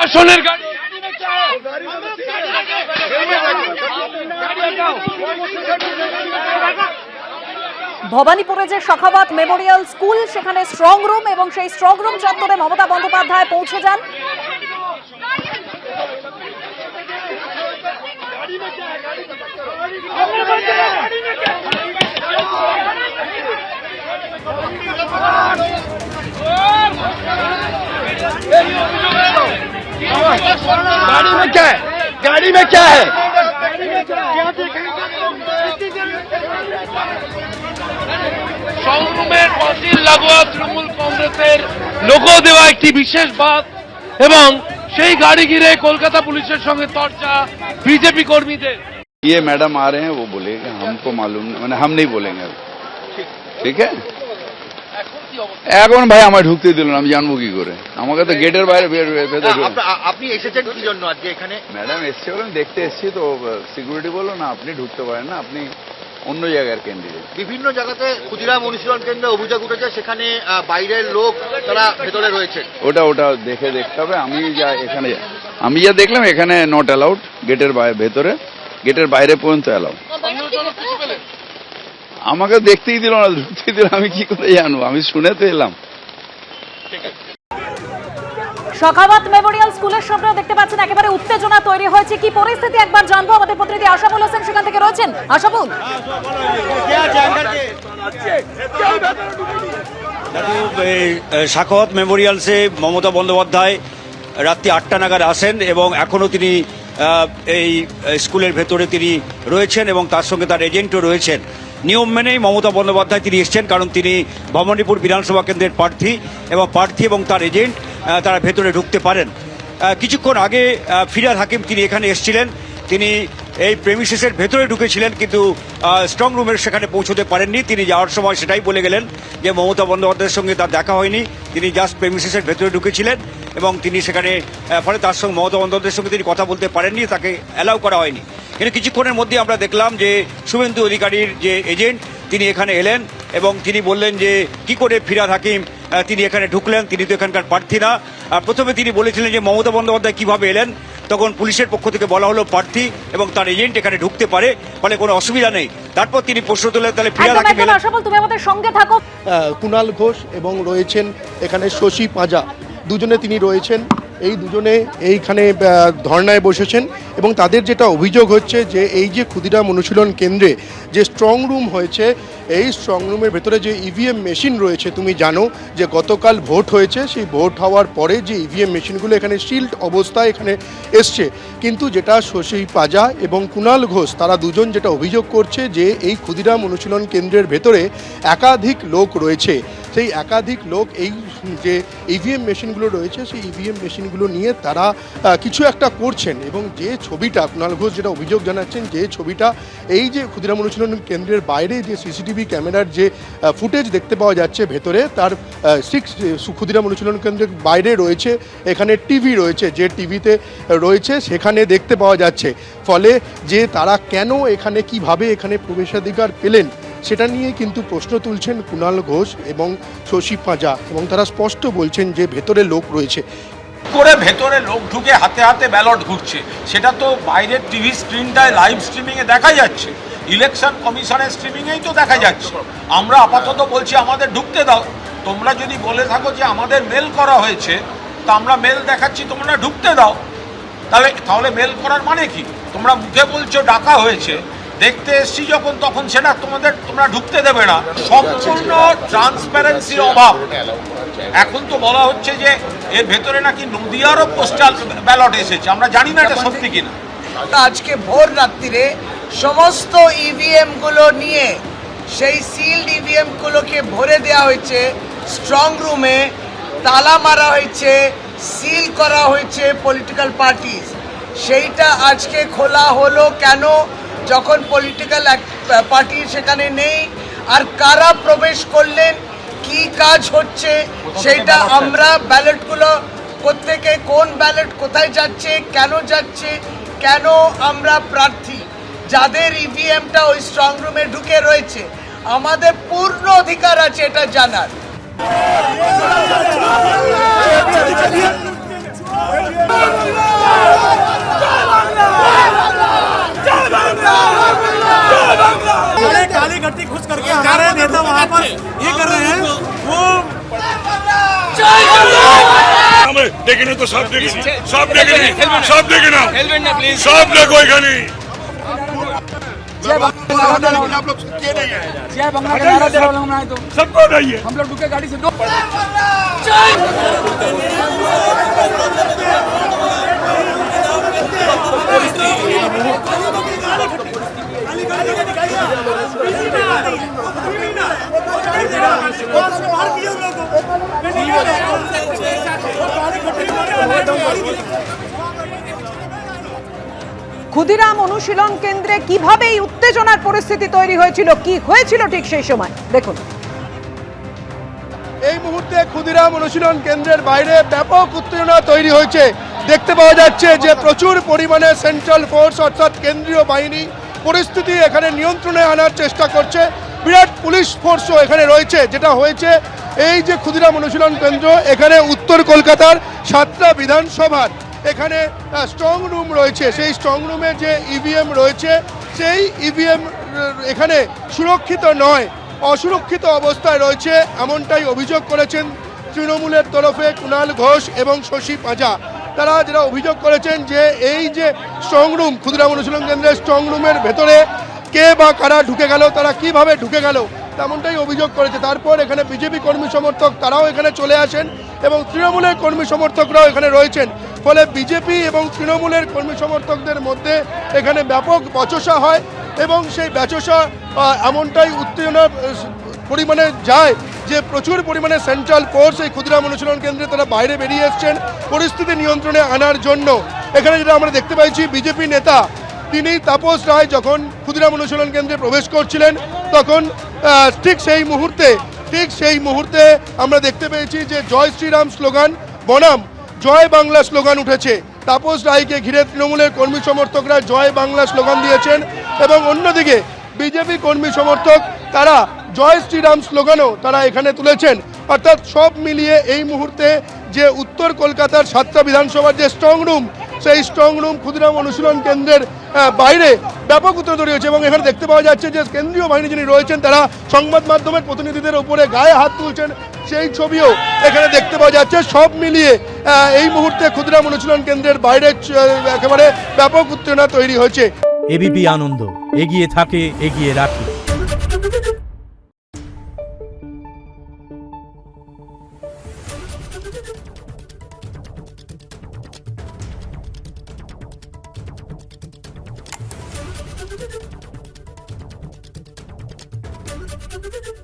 প্রশাসনের গাড়ি ভবানীপুরে যে সখাওয়াত মেমোরিয়াল স্কুল সেখানে স্ট্রং রুম এবং সেই স্ট্রং রুম চত্বরে মমতা বন্দ্যোপাধ্যায় পৌঁছে যান। गाड़ी में क्या है? गाड़ी में क्या है? সংগ্রামের পাঁচিল লাগোয়া তৃণমূল কংগ্রেসের লোগো দেওয়া একটি বিশেষ বাস এবং সেই গাড়ি ঘিরে কলকাতা পুলিশের সঙ্গে চর্চা বিজেপি কর্মীদের। ये मैडम आ रहे हैं वो बोलेंगे, हमको मालूम मैंने हम नहीं बोलेंगे। ঠিক है এখন ভাই আমার ঢুকতে দিল না, আমি জানবো কি করে? আমাকে তো গেটের বাইরে আপনি এসেছেন কি জন্য আজকে এখানে? ম্যাডাম এসছে বলেন, দেখতে এসছি তো সিকিউরিটি বললো না আপনি ঢুকতে পারেন না, আপনি অন্য জায়গার ক্যান্ডিডেট। বিভিন্ন জায়গাতে ক্ষুদিরাম অনুশীলন কেন্দ্রে অভিযোগ উঠেছে সেখানে বাইরের লোক তারা ভেতরে রয়েছে। ওটা দেখতে হবে। আমি যা দেখলাম এখানে নট অ্যালাউড, গেটের ভেতরে, গেটের বাইরে পর্যন্ত অ্যালাউড। আমাকে দেখতেই দিল না, ঢুকতেই দিল, আমি কি করে জানবো? আমি শুনে তো এলাম। সখাওয়াত মেমোরিয়াল স্কুলের সামনে দেখতে পাচ্ছেন একেবারে উত্তেজনা তৈরি হয়েছে। কি পরিস্থিতি একবার জানবো, আমাদের প্রতিনিধি আশাফুল হোসেন সেখান থেকে রয়েছেন। আশাফুল, সাখাওয়াত মেমোরিয়ালসে মমতা বন্দ্যোপাধ্যায় রাত্রি 8টা নাগাদ আসেন এবং এখনও তিনি এই স্কুলের ভেতরে তিনি রয়েছেন এবং তার সঙ্গে তার এজেন্টও রয়েছেন। নিয়ম মেনেই মমতা বন্দ্যোপাধ্যায় তিনি এসছেন, কারণ তিনি ভবানীপুর বিধানসভা কেন্দ্রের প্রার্থী এবং তার এজেন্ট তারা ভেতরে ঢুকতে পারেন। কিছুক্ষণ আগে ফিরহাদ হাকিম তিনি এখানে এসেছিলেন, তিনি এই প্রেমিসেসের ভেতরে ঢুকেছিলেন কিন্তু স্ট্রং রুমের সেখানে পৌঁছতে পারেননি। তিনি যাওয়ার সময় সেটাই বলে গেলেন যে মমতা বন্দ্যোপাধ্যায়ের সঙ্গে তার দেখা হয়নি, তিনি জাস্ট প্রেমিসেসের ভেতরে ঢুকেছিলেন এবং তিনি সেখানে ফলে তার সঙ্গে মমতা বন্দ্যোপাধ্যায়ের সঙ্গে তিনি কথা বলতে পারেননি, তাকে অ্যালাউ করা হয়নি। কিন্তু কিছুক্ষণের মধ্যে আমরা দেখলাম যে শুভেন্দু অধিকারীর যে এজেন্ট তিনি এখানে এলেন এবং তিনি বললেন যে কি করে ফিরহাদ হাকিম তিনি এখানে ঢুকলেন, তিনি তো এখানকার প্রার্থী না। প্রথমে তিনি বলেছিলেন যে মমতা বন্দ্যোপাধ্যায় কিভাবে এলেন, তখন পুলিশের পক্ষ থেকে বলা হলো প্রার্থী এবং তার এজেন্ট এখানে ঢুকতে পারে, ফলে কোনো অসুবিধা নেই। তারপর তিনি প্রশ্ন তুললেন তাহলে ফিরহাদ হাকিম এলেন। আশাফুল, তুমি আমাদের সঙ্গে থাকো। কুণাল ঘোষ এবং রয়েছেন এখানে শশী পাঁজা, দুজনে তিনি রয়েছেন। এই দুজনে এইখানে ধর্নায় বসেছেন এবং তাদের যেটা অভিযোগ হচ্ছে যে এই যে ক্ষুদিরাম অনুশীলন কেন্দ্রে যে স্ট্রং রুম হয়েছে, এই স্ট্রং রুমের ভেতরে যে ইভিএম মেশিন রয়েছে, তুমি জানো যে গতকাল ভোট হয়েছে, সেই ভোট হওয়ার পরে যে ইভিএম মেশিনগুলো এখানে সিল্ড অবস্থায় এখানে এসছে, কিন্তু যেটা শশী পাঁজা এবং কুণাল ঘোষ তারা দুজন যেটা অভিযোগ করছে যে এই ক্ষুদিরাম অনুশীলন কেন্দ্রের ভেতরে একাধিক লোক রয়েছে। সেই একাধিক লোক এই যে ইভিএম মেশিনগুলো রয়েছে সেই ইভিএম মেশিনগুলো নিয়ে তারা কিছু একটা করছেন এবং যে ছবিটা কুণাল ঘোষ যেটা অভিযোগ জানাচ্ছেন, যে ছবিটা এই যে ক্ষুদিরাম অনুশীলন কেন্দ্রের বাইরে যে সিসিটিভি ক্যামেরার যে ফুটেজ দেখতে পাওয়া যাচ্ছে ভেতরে, তার ক্ষুদিরাম অনুশীলন কেন্দ্রের বাইরে রয়েছে এখানে টিভি রয়েছে, যে টিভিতে রয়েছে সেখানে দেখতে পাওয়া যাচ্ছে। ফলে যে তারা কেন এখানে কিভাবে এখানে প্রবেশাধিকার পেলেন সেটা নিয়ে কিন্তু প্রশ্ন তুলছেন কুণাল ঘোষ এবং শশী পাঁজা এবং তারা স্পষ্ট বলছেন যে ভেতরে লোক রয়েছে। করে ভেতরে লোক ঢুকে হাতে হাতে ব্যালট ঘুরছে, সেটা তো বাইরের টিভি স্ক্রিনটায় লাইভ স্ট্রিমিংয়ে দেখা যাচ্ছে, ইলেকশন কমিশনের স্ট্রিমিংয়েই তো দেখা যাচ্ছে। আমরা আপাতত বলছি আমাদের ঢুকতে দাও। তোমরা যদি বলে থাকো যে আমাদের মেল করা হয়েছে, তা আমরা মেল দেখাচ্ছি, তোমরা ঢুকতে দাও। তাহলে মেল করার মানে কি? তোমরা মুখে বলছো ডাকা হয়েছে, দেখতে এসছি যখন তখন সেটা তোমরা ঢুকতে দেবে না। সম্পূর্ণ ট্রান্সপারেন্সির অভাব। এখন তো বলা হচ্ছে যে এর ভেতরে নাকি নদিয়ারও পোস্টাল ব্যালট এসেছে, আমরা জানি না এটা সত্যি কিনা। আজকে ভোর রাত্রিরে সমস্ত ইভিএম গুলো নিয়ে সেই সিল্ড ইভিএম গুলোকে ভরে দেওয়া হয়েছে, স্ট্রং রুমে তালা মারা হয়েছে, সিল করা হয়েছে পলিটিক্যাল পার্টিস। সেইটা আজকে খোলা হলো কেন? যখন পলিটিক্যাল পার্টি সেখানে নেই, আর কারা প্রবেশ করলেন, কি কাজ হচ্ছে সেটা আমরা ব্যালটগুলো প্রত্যেকে কোন ব্যালট কোথায় যাচ্ছে, কেন আমরা প্রার্থী যাদের ইভিএমটা ওই স্ট্রং রুমে ঢুকে রয়েছে, আমাদের পূর্ণ অধিকার আছে এটা জানার। वहाँ पर ये कर रहे हैं वो দেখে না তো সব দেখে সব দেখে সব দেখে না সব দেখো এখানে जय बंगला का नारा दे रहा हूँ मैं तो सबको उठाइए हम लोग रुके गाड़ी से दो ক্ষুদিরাম অনুশীলন কেন্দ্রে কিভাবে এই উত্তেজনার পরিস্থিতি তৈরি হয়েছিল, কি হয়েছিল ঠিক সেই সময় দেখুন। এই মুহূর্তে ক্ষুদিরাম অনুশীলন কেন্দ্রের বাইরে ব্যাপক উত্তেজনা তৈরি হয়েছে। দেখতে পাওয়া যাচ্ছে যে প্রচুর পরিমাণে সেন্ট্রাল ফোর্স অর্থাৎ কেন্দ্রীয় বাহিনী পরিস্থিতি এখানে নিয়ন্ত্রণে আনার চেষ্টা করছে। বিরাট পুলিশ ফোর্সও এখানে রয়েছে। যেটা হয়েছে এই যে ক্ষুদিরাম অনুশীলন কেন্দ্র, এখানে উত্তর কলকাতার 7টা বিধানসভার এখানে স্ট্রং রুম রয়েছে। সেই স্ট্রং রুমে যে ইভিএম রয়েছে সেই ইভিএম এখানে সুরক্ষিত নয়, অসুরক্ষিত অবস্থায় রয়েছে, এমনটাই অভিযোগ করেছেন তৃণমূলের তরফে কুণাল ঘোষ এবং শশী পাঁজা। তারা যেটা অভিযোগ করেছেন যে এই যে স্ট্রং রুম, ক্ষুদিরাম অনুশীলন কেন্দ্রের স্ট্রং রুমের ভেতরে কে বা কারা ঢুকে গেল, তারা কিভাবে ঢুকে গেল তেমনটাই অভিযোগ করেছে। তারপর এখানে বিজেপি কর্মী সমর্থক তারাও এখানে চলে আসেন এবং তৃণমূলের কর্মী সমর্থকরাও এখানে রয়েছেন। ফলে বিজেপি এবং তৃণমূলের কর্মী সমর্থকদের মধ্যে এখানে ব্যাপক বচসা হয় এবং সেই বচসা এমনটাই উত্তেজনা পরিমাণে যায় যে প্রচুর পরিমাণে সেন্ট্রাল ফোর্স এই ক্ষুদিরাম অনুশীলন কেন্দ্রে তারা বাইরে বেরিয়ে এসছেন পরিস্থিতি নিয়ন্ত্রণে আনার জন্য। এখানে যেটা আমরা দেখতে পাইছি, বিজেপি নেতা তিনি তাপস রায় যখন ক্ষুদিরাম অনুশীলন কেন্দ্রে প্রবেশ করছিলেন তখন ঠিক সেই মুহূর্তে আমরা দেখতে পেয়েছি যে জয় শ্রীরাম স্লোগান বনাম জয় বাংলা স্লোগান উঠেছে। তাপস রায়কে ঘিরে তৃণমূলের কর্মী সমর্থকরা জয় বাংলা স্লোগান দিয়েছেন এবং অন্যদিকে বিজেপি কর্মী সমর্থক তারা জয় শ্রীরাম স্লোগানও তারা এখানে তুলেছেন। অর্থাৎ সব মিলিয়ে এই মুহূর্তে যে উত্তর কলকাতার 7টা বিধানসভার যে স্ট্রং রুম, সেই স্ট্রং রুম ক্ষুদিরাম অনুশীলন কেন্দ্রের বাইরে ব্যাপক উত্তেজনা তৈরি হয়েছে এবং এখানে দেখতে পাওয়া যাচ্ছে যে কেন্দ্রীয় বাহিনী যিনি রয়েছেন তারা সংবাদ মাধ্যমের প্রতিনিধিদের উপরে গায়ে হাত তুলছেন, সেই ছবিও এখানে দেখতে পাওয়া যাচ্ছে। সব মিলিয়ে এই মুহূর্তে ক্ষুদিরাম অনুশীলন কেন্দ্রের বাইরে একেবারে ব্যাপক উত্তেজনা তৈরি হয়েছে। এবিপি আনন্দ, এগিয়ে থাকে, এগিয়ে রাখে। Thank you.